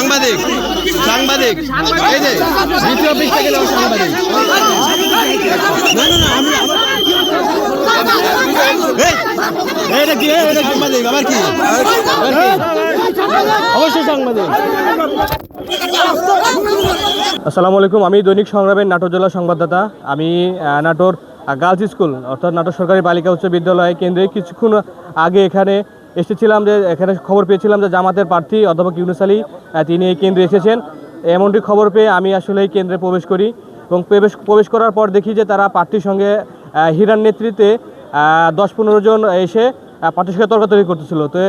সাংবাদিক সাংবাদিক এই যে দ্বিতীয় পৃষ্ঠা গেল সাংবাদিক। না না না আমি এটা কি এটা সাংবাদিক আবার কি অবশ্যই সাংবাদিক। আসসালামু আলাইকুম, আমি দৈনিক সংগ্রামের নাটোর জেলা সংবাদদাতা। আমি নাটোর গার্লস স্কুল অর্থাৎ নাটোর সরকারি বালিকা উচ্চ বিদ্যালয় কেন্দ্রে কিছুক্ষণ আগে এখানে এসেছিলাম, যে এখানে খবর পেয়েছিলাম যে জামাতের প্রার্থী অধ্যাপক ইউনুস আলী তিনি এই কেন্দ্রে এসেছেন। এমনটি খবর পেয়ে আমি আসলে এই কেন্দ্রে প্রবেশ করি এবং প্রবেশ করার পর দেখি যে তারা প্রার্থীর সঙ্গে হীরার নেতৃত্বে 10-15 জন এসে প্রার্থীর সঙ্গে তর্কাতর্কি করতেছিল। তো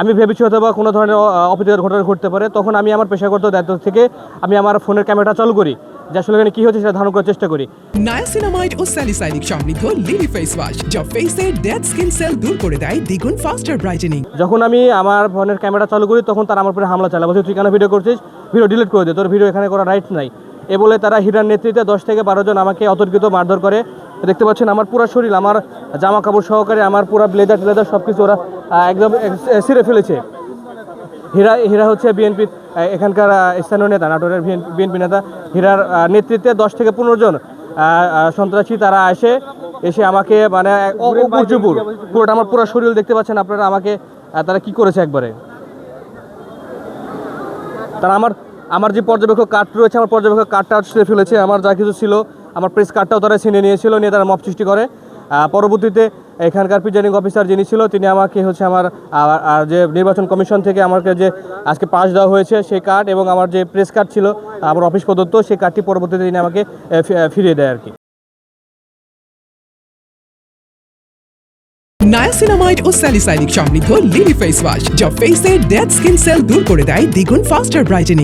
আমি ভেবেছি হয়তো বা কোনো ধরনের অপ্রীতিকর ঘটনা ঘটতে পারে। তখন আমি আমার পেশাগত দায়িত্ব থেকে আমি আমার ফোনের ক্যামেরাটা চালু করি, যে আসলে এখানে কী হচ্ছে সেটা ধারণ করার চেষ্টা করি। নায়াসিনামাইড ও স্যালিসাইলিক সমৃদ্ধ লিলি ফেস ওয়াশ যা ফেসের ডেড স্কিন সেল দূর করে দেয় দ্বিগুণ ফাস্টার ব্রাইটেনিং। যখন আমি আমার ফোনের ক্যামেরা চালু করি তখন তারা আমার উপরে হামলা চালায়, বলছে তুই কেন ভিডিও করছিস, ভিডিও ডিলিট করে দে, তোর ভিডিও এখানে করার রাইটস নাই। এ বলে তারা হীরার নেতৃত্বে 10 থেকে 12 জন আমাকে অতর্কিত মারধর করে। দেখতে পাচ্ছেন আমার পুরো শরীর, আমার জামা কাপড় সহকারে আমার পুরো ব্লেজার সব কিছু ওরা একদম ছিঁড়ে ফেলেছে। হীরা হচ্ছে বিএনপির এখানকার স্থানীয় নেতা, নাটোরের বিএনপি নেতা। হীরার নেতৃত্বে 10 থেকে 15 জন সন্ত্রাসী তারা এসে আমাকে মানে পুরোটা আমার পুরো শরীর দেখতে পাচ্ছেন আপনারা, আমাকে তারা কি করেছে একবারে। তারা আমার যে পর্যবেক্ষক কার্ড রয়েছে, আমার পর্যবেক্ষক কার্ডটা ছিঁড়ে ফেলেছে। আমার যা কিছু ছিল, আমার প্রেস কার্ডটাও তারা ছিনে নিয়েছিল, নিয়ে তারা মব সৃষ্টি করে। পরবর্তীতে এখানকার প্রিজাইডিং অফিসার যিনি ছিল তিনি আমাকে হচ্ছে আমার যে নির্বাচন কমিশন থেকে আমাকে যে আজকে পাস দেওয়া হয়েছে সেই কার্ড এবং আমার যে প্রেস কার্ড ছিল আমার অফিস প্রদত্ত, সেই কার্ডটি পরবর্তীতে তিনি আমাকে ফিরিয়ে দেয় আর কি। নায়াসিনামাইড ও স্যালিসাইলিক সমৃদ্ধ লিলি ফেস ওয়াশ যা ফেসের ডেড স্কিন সেল দূর করে দেয় দ্বিগুণ ফাস্টার ব্রাইটেনিং।